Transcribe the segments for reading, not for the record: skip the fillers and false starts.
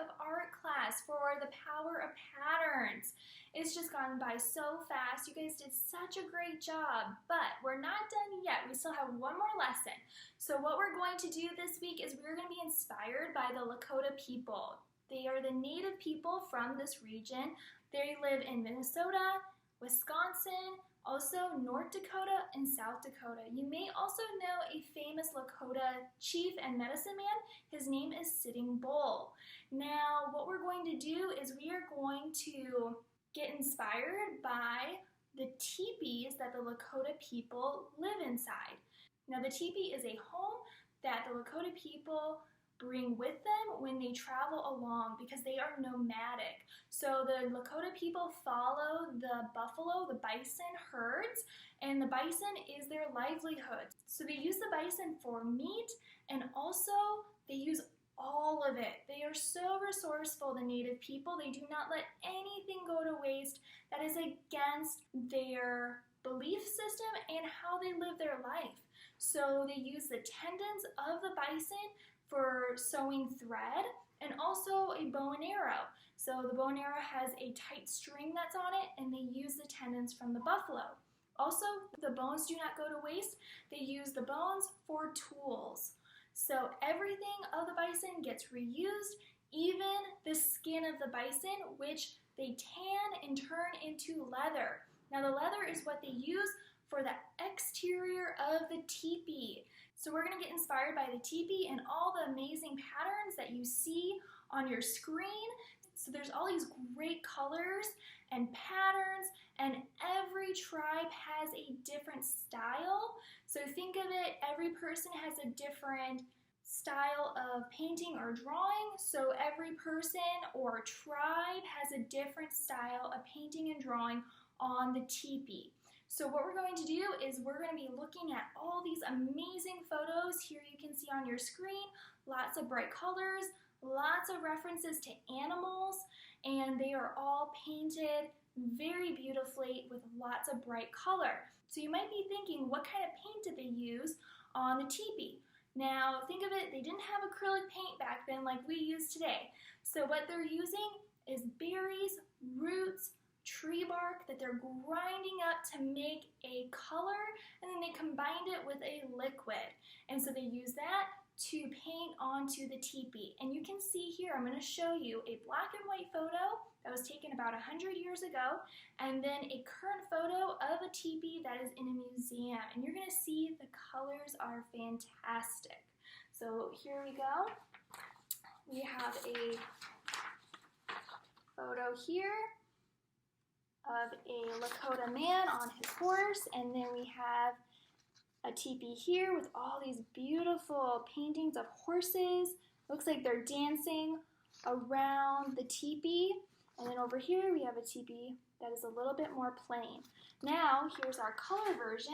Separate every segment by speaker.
Speaker 1: of art class for the power of patterns. It's just gone by so fast. You guys did such a great job, but we're not done yet. We still have one more lesson. So what we're going to do this week is we're going to be inspired by the Lakota people. They are the native people from this region. They live in Minnesota, Wisconsin, also North Dakota and South Dakota. You may also know a famous Lakota chief and medicine man. His name is Sitting Bull. Now, what we're going to do is we are going to get inspired by the teepees that the Lakota people live inside. Now, the teepee is a home that the Lakota people bring with them when they travel along because they are nomadic. So the Lakota people follow the buffalo, the bison herds, and the bison is their livelihood. So they use the bison for meat, and also they use all of it. They are so resourceful, the native people. They do not let anything go to waste that is against their belief system and how they live their life. So they use the tendons of the bison for sewing thread, and also a bow and arrow. So the bow and arrow has a tight string that's on it, and they use the tendons from the buffalo. Also, the bones do not go to waste. They use the bones for tools. So everything of the bison gets reused, even the skin of the bison, which they tan and turn into leather. Now the leather is what they use for the exterior of the teepee. So we're going to get inspired by the teepee and all the amazing patterns that you see on your screen. So there's all these great colors and patterns, and every tribe has a different style. So think of it, every person has a different style of painting or drawing. So every person or tribe has a different style of painting and drawing on the teepee. So what we're going to do is we're going to be looking at all these amazing photos. Here you can see on your screen, lots of bright colors, lots of references to animals, and they are all painted very beautifully with lots of bright color. So you might be thinking, what kind of paint did they use on the teepee? Now think of it, they didn't have acrylic paint back then like we use today. So what they're using is berries, roots, tree bark that they're grinding up to make a color, and then they combined it with a liquid. And so they use that to paint onto the teepee. And you can see here, I'm going to show you a black and white photo that was taken about 100 years ago, and then a current photo of a teepee that is in a museum. And you're going to see the colors are fantastic. So here we go. We have a photo here of a Lakota man on his horse, and then we have a teepee here with all these beautiful paintings of horses. Looks like they're dancing around the teepee. And then over here we have a teepee that is a little bit more plain. Now here's our color version.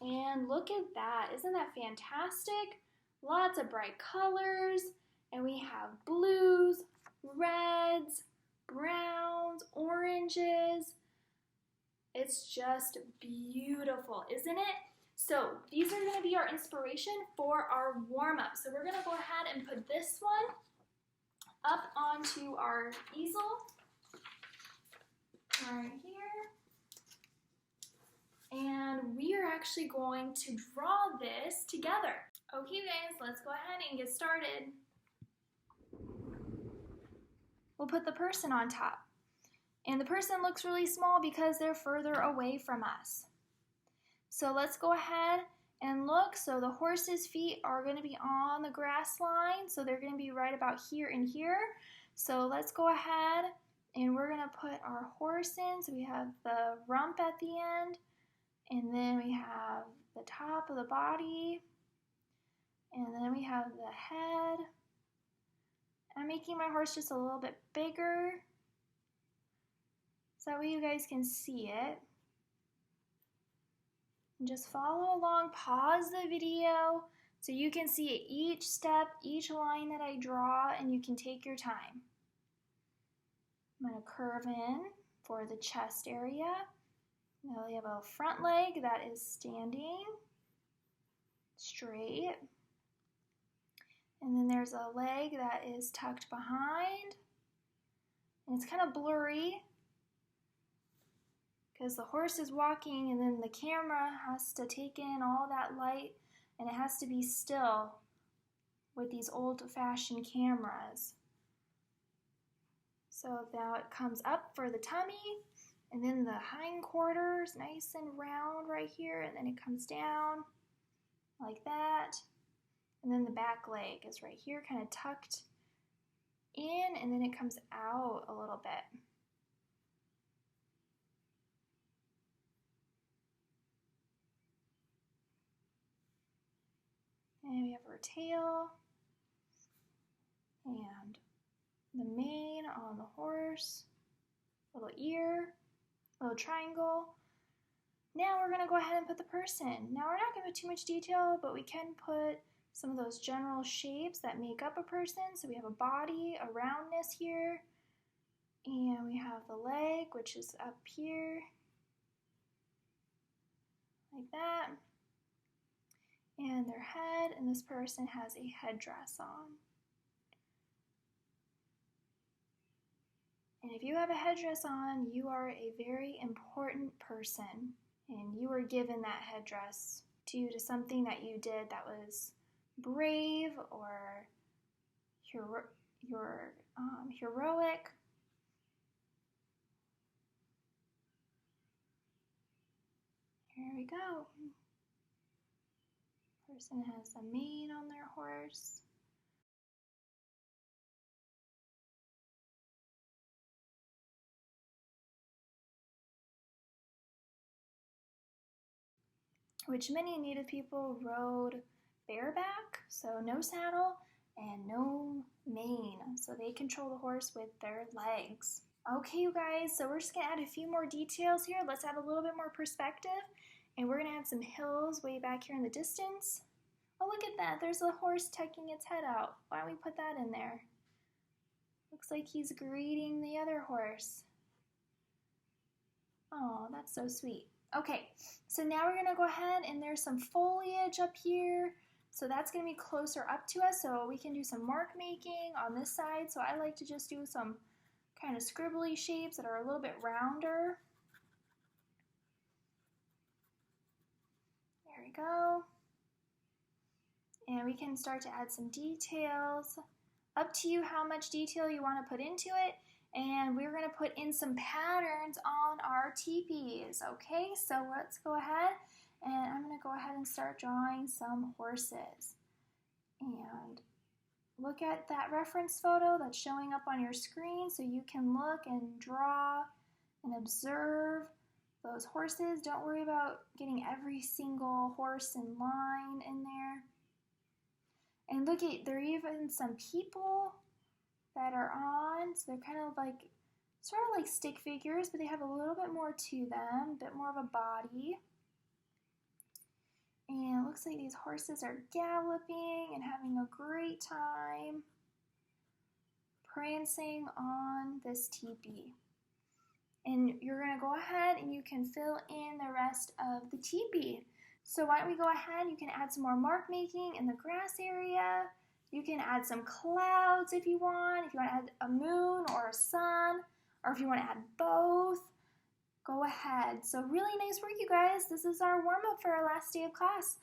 Speaker 1: And look at that, isn't that fantastic? Lots of bright colors, and we have blues, reds, browns, oranges. It's just beautiful, isn't it? So these are going to be our inspiration for our warm-up. So we're going to go ahead and put this one up onto our easel right here. And we are actually going to draw this together. Okay guys, let's go ahead and get started. We'll put the person on top. And the person looks really small because they're further away from us. So let's go ahead and look. So the horse's feet are going to be on the grass line. So they're going to be right about here and here. So let's go ahead and we're going to put our horse in. So we have the rump at the end. And then we have the top of the body. And then we have the head. I'm making my horse just a little bit bigger, so that way you guys can see it. And just follow along, pause the video, so you can see each step, each line that I draw, and you can take your time. I'm going to curve in for the chest area. Now we have a front leg that is standing straight. And then there's a leg that is tucked behind. And it's kind of blurry because the horse is walking and then the camera has to take in all that light and it has to be still with these old-fashioned cameras. So now it comes up for the tummy and then the hindquarters nice and round right here, and then it comes down like that. And then the back leg is right here, kind of tucked in, and then it comes out a little bit. And we have her tail and the mane on the horse, little ear, little triangle. Now we're gonna go ahead and put the person. Now we're not gonna put too much detail, but we can put some of those general shapes that make up a person. So we have a body, a roundness here, and we have the leg, which is up here, like that, and their head, and this person has a headdress on. And if you have a headdress on, you are a very important person, and you were given that headdress due to something that you did that was brave or heroic. Here we go. Person has a mane on their horse. Which many Native people rode bareback, so no saddle and no mane. So they control the horse with their legs. Okay, you guys, so we're just gonna add a few more details here. Let's add a little bit more perspective. And we're gonna add some hills way back here in the distance. Oh, look at that, there's a horse tucking its head out. Why don't we put that in there? Looks like he's greeting the other horse. Oh, that's so sweet. Okay, so now we're gonna go ahead and there's some foliage up here. So that's gonna be closer up to us, so we can do some mark making on this side. So I like to just do some kind of scribbly shapes that are a little bit rounder. There we go. And we can start to add some details. Up to you how much detail you want to put into it. And we're going to put in some patterns on our teepees. Okay, so let's go ahead. And I'm going to go ahead and start drawing some horses. And look at that reference photo that's showing up on your screen so you can look and draw and observe those horses. Don't worry about getting every single horse in line in there. And look at, there are even some people that are on, so they're kind of like, sort of like stick figures, but they have a little bit more to them, a bit more of a body. And it looks like these horses are galloping and having a great time prancing on this teepee. And you're gonna go ahead and you can fill in the rest of the teepee. So why don't we go ahead, you can add some more mark making in the grass area. You can add some clouds if you want to add a moon or a sun, or if you want to add both, go ahead. So really nice work, you guys. This is our warm-up for our last day of class.